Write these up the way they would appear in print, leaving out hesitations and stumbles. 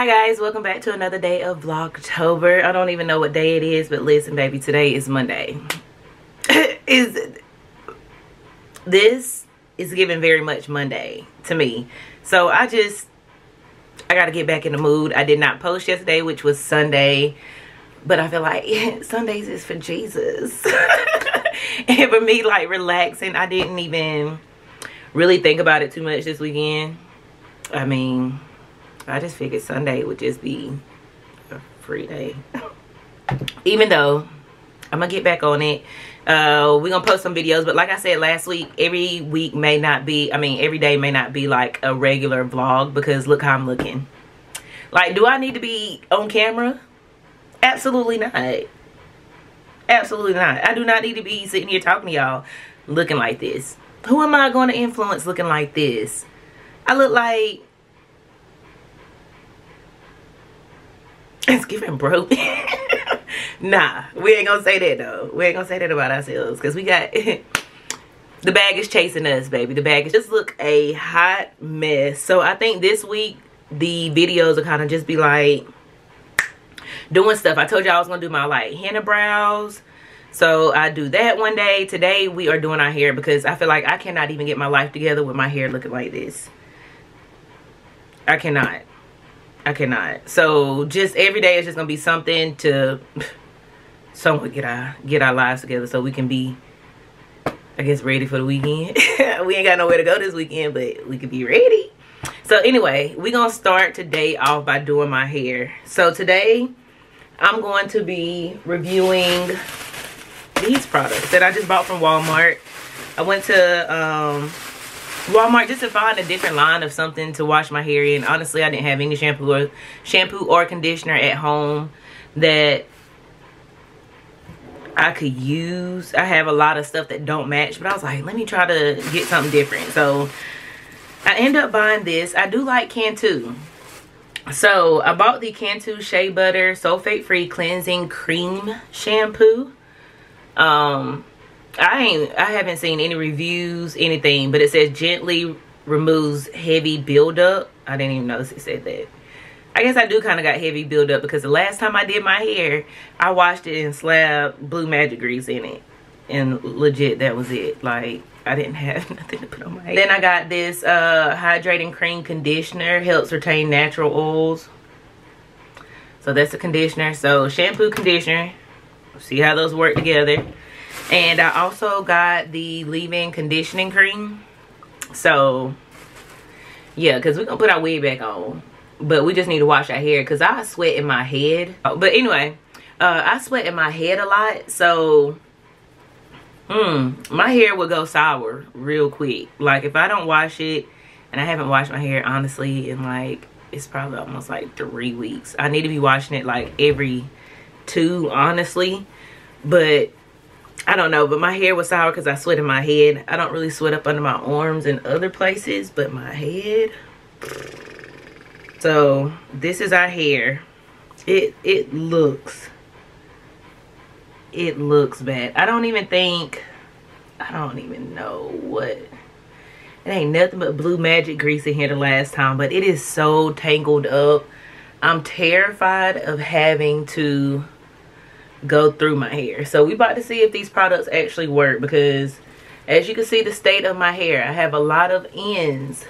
guys, welcome back to another day of Vlogtober. I don't even know what day it is, but listen baby, today is Monday. This is giving very much Monday to me. So I gotta get back in the mood. I did not post yesterday, which was Sunday, but I feel like Sundays is for Jesus. And for me, like, relaxing, I didn't even really think about it too much this weekend. I mean, I just figured Sunday would just be a free day. Even though I'm gonna get back on it. We're gonna post some videos, but like I said last week, every day may not be like a regular vlog, because look how I'm looking. Like, do I need to be on camera? Absolutely not. Absolutely not. I do not need to be sitting here talking to y'all looking like this. Who am I going to influence looking like this? I look like it's giving broke. Nah, we ain't gonna say that though. We ain't gonna say that about ourselves, because we got the bag is chasing us, baby. The bag is just look a hot mess. So I think this week the videos will kind of just be like doing stuff. I told y'all I was gonna do my like henna brows, so I do that one day. Today we are doing our hair, because I feel like I cannot even get my life together with my hair looking like this. I cannot. So just every day is just gonna be something to somewhat get our lives together, so we can be, I guess, ready for the weekend. We ain't got nowhere to go this weekend, but we could be ready. So anyway, we're gonna start today off by doing my hair. So today I'm going to be reviewing these products that I just bought from Walmart. I went to Walmart just to find a different line of something to wash my hair in. Honestly, I didn't have any shampoo or conditioner at home that I could use. I have a lot of stuff that don't match, but I was like, let me try to get something different. So I ended up buying this. I do like Cantu. So I bought the Cantu Shea Butter Sulfate Free Cleansing Cream Shampoo. I haven't seen any reviews, anything, but it says gently removes heavy buildup. I didn't even notice it said that. I guess I do kind of got heavy buildup, because the last time I did my hair, I washed it and slapped Blue Magic Grease in it. And legit, that was it. Like, I didn't have nothing to put on my hair. Then I got this hydrating cream conditioner. Helps retain natural oils. So that's the conditioner. So shampoo, conditioner. See how those work together. And I also got the leave-in conditioning cream. So yeah, because we're gonna put our wig back on, but we just need to wash our hair, because I sweat in my head. But anyway, I sweat in my head a lot, so my hair will go sour real quick. Like, if I don't wash it, and I haven't washed my hair honestly in like, it's probably almost like 3 weeks. I need to be washing it like every 2, honestly. But I don't know, but my hair was sour because I sweat in my head. I don't really sweat up under my arms and other places, but my head. So this is our hair. It looks bad. I don't even know what. It ain't nothing but Blue Magic Grease in here the last time, but it is so tangled up. I'm terrified of having to go through my hair. So we about to see if these products actually work, because as you can see the state of my hair, I have a lot of ends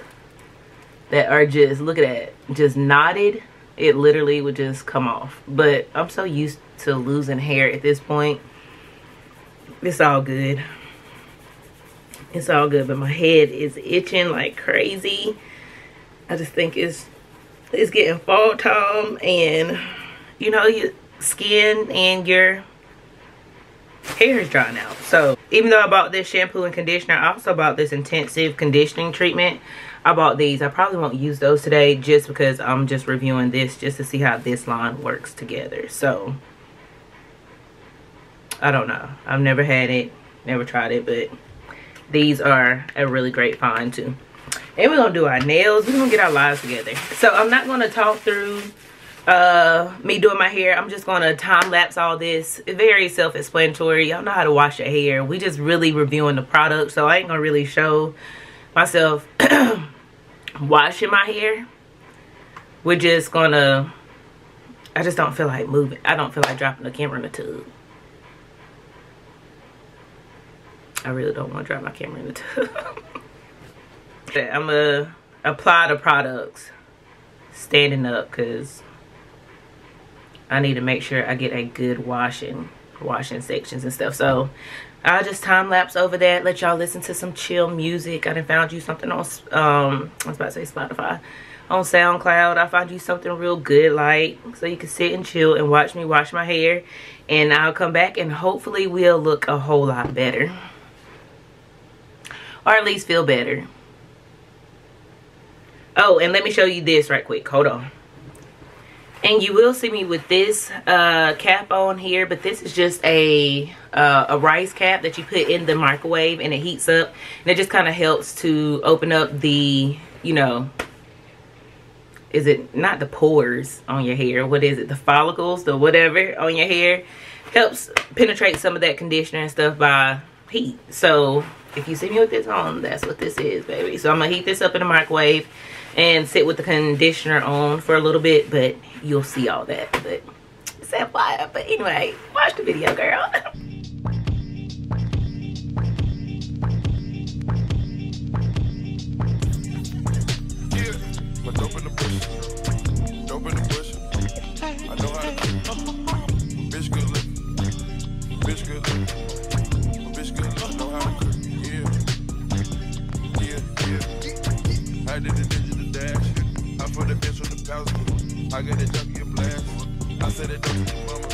that are just, look at that, just knotted. It literally would just come off. But I'm so used to losing hair at this point. It's all good. It's all good, but my head is itching like crazy. I just think it's getting fall time, and you know, your skin and your hair is drying out. So even though I bought this shampoo and conditioner, I also bought this intensive conditioning treatment. I bought these. I probably won't use those today, just because I'm just reviewing this just to see how this line works together. So I don't know, I've never had it, never tried it, but these are a really great find too. And we're gonna do our nails. We're gonna get our lives together. So I'm not gonna talk through me doing my hair. I'm just gonna time lapse all this. Very self-explanatory. Y'all know how to wash your hair. We just really reviewing the product, so I ain't gonna really show myself washing my hair. we're just gonna, I just don't feel like moving. I don't feel like dropping the camera in the tub. I really don't want to drop my camera in the tub. I'm gonna apply the products standing up because I need to make sure I get a good washing sections and stuff. So I'll just time lapse over that, let y'all listen to some chill music. I done found you something on I was about to say Spotify, on SoundCloud. I found you something real good, like, so you can sit and chill and watch me wash my hair, and I'll come back and hopefully we'll look a whole lot better, or at least feel better. Oh, and let me show you this right quick. Hold on. And you will see me with this cap on here, but this is just a rice cap that you put in the microwave and it heats up, and it just kind of helps to open up the, you know, is it not the pores on your hair, what is it, the follicles, the whatever on your hair, helps penetrate some of that conditioner and stuff by heat. So if you see me with this on, that's what this is, baby. So I'm gonna heat this up in the microwave and sit with the conditioner on for a little bit, but you'll see all that. But it's that fire. But anyway, watch the video, girl. Yeah, my dope in the bush. Dope in the bush. I know how to cook. Bitch good looking. Bitch good looking. Bitch good looking. I know how to cook. Yeah. I did the digital dash. I put the bitch on the pouch. I got a junkie a blast. I said it don't to your mama.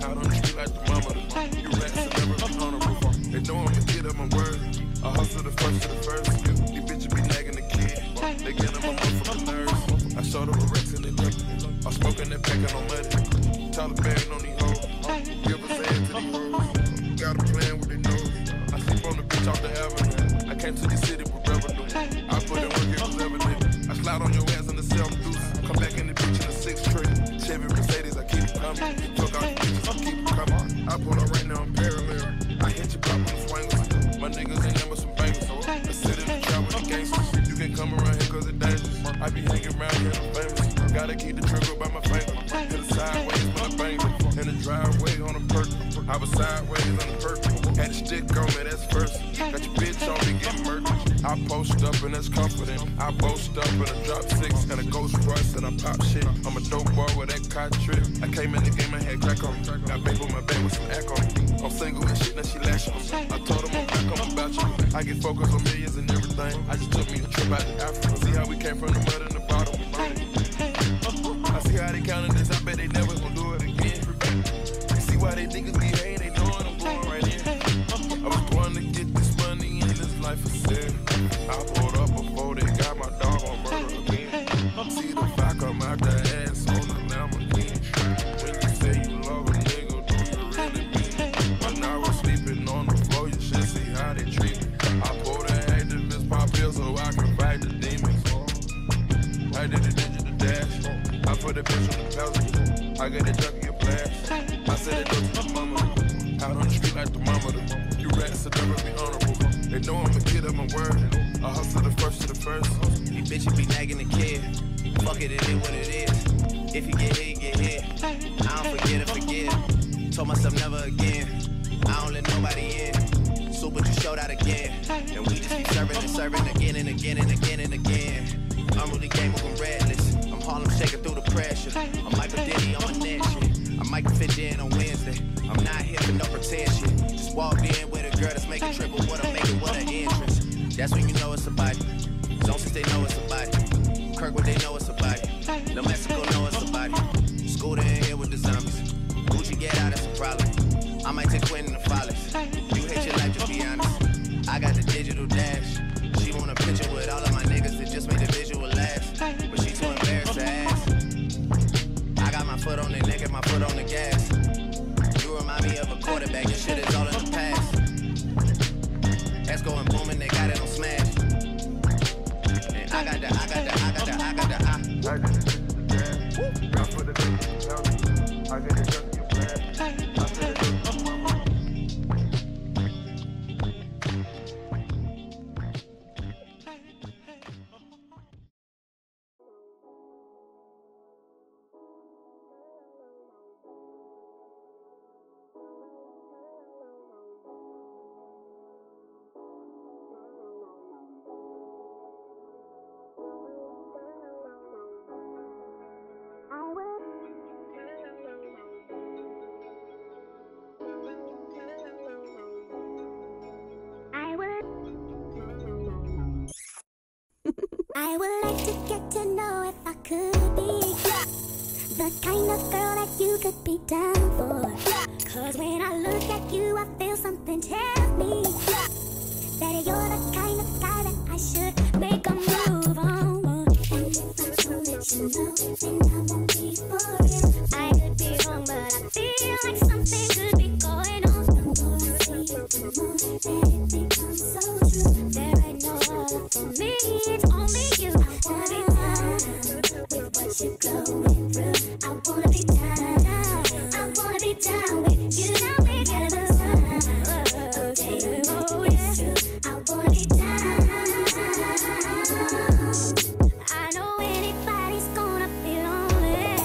Out on the street like the mama. You rats will never be honorable. They know I'm a kid of my word. I hustle the first to the first. These bitches be nagging the kid. They get on my motherfucking nerves. I showed up a Rex in the lip. I'm smoking that pack and I'm muddy. Taliban on these hoes. Give us ass to these hoes. Got a plan with their nose. I sleep on the bitch off the avenue. I came to the city with revenue. I put in work, it was evident. I slide on your ass in the self-deuce. Come back in the bitch in the 6 tray. Chevy Mercedes, I keep it coming. Fuck all these bitches, I keep it coming. I pull up right now, I'm parallel. I hit you pop on the swingers. My niggas ain't never some bangers. I sit in the trap with the gangsters. You can come around here cause it's dangerous. I be hanging around here, I'm famous. Gotta keep the trigger by my finger. Hit the sideways when I bang it. In the driveway on the perk. I was sideways on the perk. Had a stick on me, that's first. Got your bitch on me getting murdered. I post up and that's confident. I boast up and I drop 6 and a ghost rush and I pop shit. I'm a dope boy with that cot trip. I came in the game and had crack on me. Got back on my back with some act on me. I'm single and shit, now she lashing on me. I told him I'm back on about you. I get focused on millions and everything. I just took me a trip out to Africa. See how we came from the mud and the bottom. I see how they counted this. I bet they never gonna do it again. You see why they niggas be hating? They knowin' I'm going right in. I was born to get this money and this life is sad. I pulled up before they got my dog on murder again. See the fire come out the ass on the Lamborghini. When you say you love a nigga, do you really mean it? When I was sleeping on the floor, you should see how they treat me. I pulled an activist pop pill so I can fight the demons. I did the digital dash. I put the bitch on the pouch. I got a junkie a blast. I said it don't to the mama. Out on the street like the mama. You rats will never be honorable. They know I'm a kid of my word. I hustle the first to the first. These bitches be nagging the kid. Fuck it, it is what it is. If you get hit, get hit. I don't forget or forgive. Told myself never again. I don't let nobody in. Super just showed out again. And we just keep serving and serving again and again and again and again. I'm really game moving redless. I'm Harlem shaking through the pressure. I'm Michael Diddy on my neck shit. I'm Michael Fitch in on Wednesday. I'm not here for no pretension. Just walked in with a girl that's making triple what I'm making with an entrance. That's when you know it's somebody. Zone since they know it's somebody. Kirkwood they know it's somebody. New Mexico know it's somebody. Scooter in here with the zombies. Gucci get out, that's a problem. I might take Quentin the Follies. You hate your life, just be honest. I got the digital dash. She want a picture with all of my niggas that just made the visual last. But she too embarrassed to ask. I got my foot on the neck and my foot on the gas. You remind me of a quarterback, your shit is all in the past. That's going booming, they got it on smash. And I got the. I did the digital dash. I put the bitch on the pouch. I got a junkie a blast. I said it don't to the mama. I would like to get to know if I could be the kind of girl that you could be down for. Cause when I look at you, I feel something tell me that you're the kind of guy that I should make a move on. And if I don't let you know, then I won't be for it. I could be wrong, but I feel like something could be going on. The more I see you, the more that it becomes so true. There ain't no other for me, it's only you. I wanna be down with what you're going through. I wanna be down, I wanna be down with you. Now we're gonna do okay, oh yeah, I wanna be down. I know anybody's gonna be lonely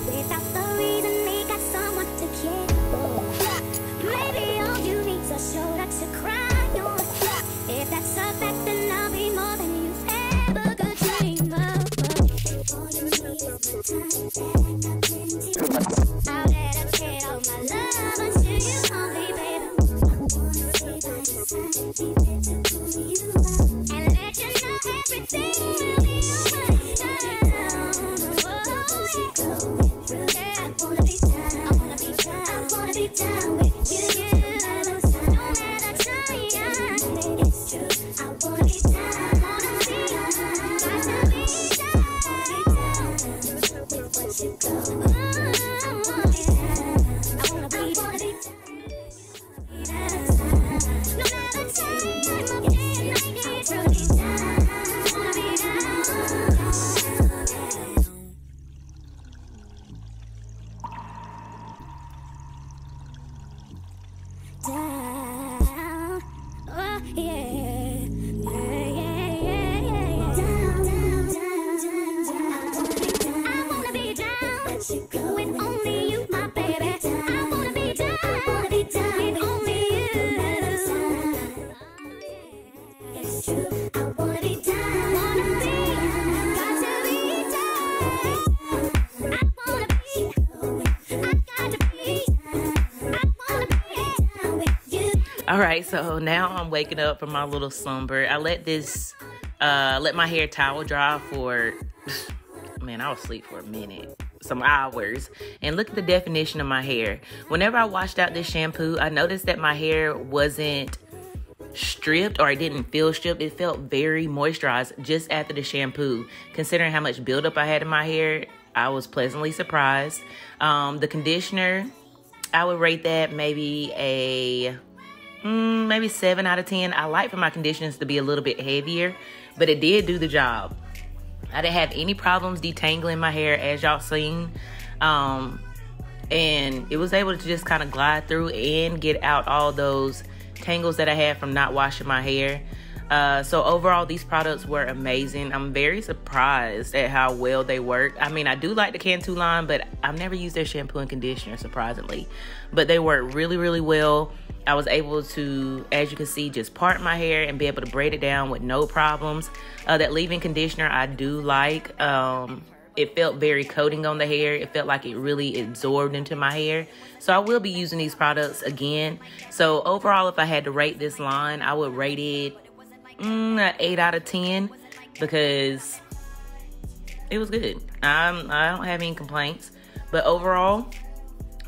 without the reason they got someone to care for. Maybe all you need's a shoulder to cry on. If that's a fact, then I'll be more than you've ever could dream of. All you need is the time that I got plenty. I'll dedicate all my love unto you only, baby. I wanna stay by your side, be there to pull you up, and let you know everything will be alright. Oh, yeah. I wanna be down, I wanna be down, I wanna be down with you. No matter time, it's true. I wanna be down, I wanna be down, got to be down with what you go. I wanna be down, I wanna be down. No matter time, it's true. I wanna be down. Down, oh yeah, down. I wanna be down with only you, my baby. I wanna be down with only you. It's true. I wanna be down, got to be down. I wanna be, I got to be, I wanna be down with you. All right, so now I'm waking up from my little slumber. I let my hair towel dry for, man, I was asleep for a minute, some hours. And look at the definition of my hair. Whenever I washed out this shampoo, I noticed that my hair wasn't stripped, or it didn't feel stripped. It felt very moisturized just after the shampoo. Considering how much buildup I had in my hair, I was pleasantly surprised. The conditioner, I would rate that maybe a maybe 7 out of 10. I like for my conditioners to be a little bit heavier, but it did do the job. I didn't have any problems detangling my hair, as y'all seen. And it was able to just kind of glide through and get out all those tangles that I had from not washing my hair. So overall, these products were amazing. I'm very surprised at how well they work. I mean, I do like the Cantu line, but I've never used their shampoo and conditioner, surprisingly. But they work really, really well. I was able to, as you can see, just part my hair and be able to braid it down with no problems. That leave-in conditioner I do like. It felt very coating on the hair. It felt like it really absorbed into my hair. So I will be using these products again. So overall, if I had to rate this line, I would rate it 8 out of 10 because it was good. I don't have any complaints. But overall,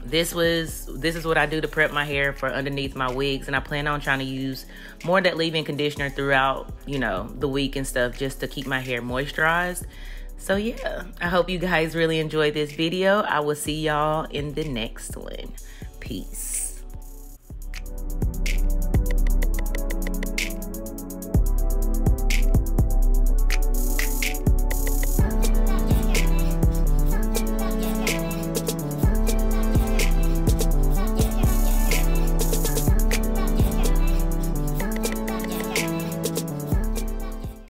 this is what I do to prep my hair for underneath my wigs, and I plan on trying to use more of that leave-in conditioner throughout, you know, the week and stuff, just to keep my hair moisturized. So yeah, I hope you guys really enjoyed this video. I will see y'all in the next one. Peace.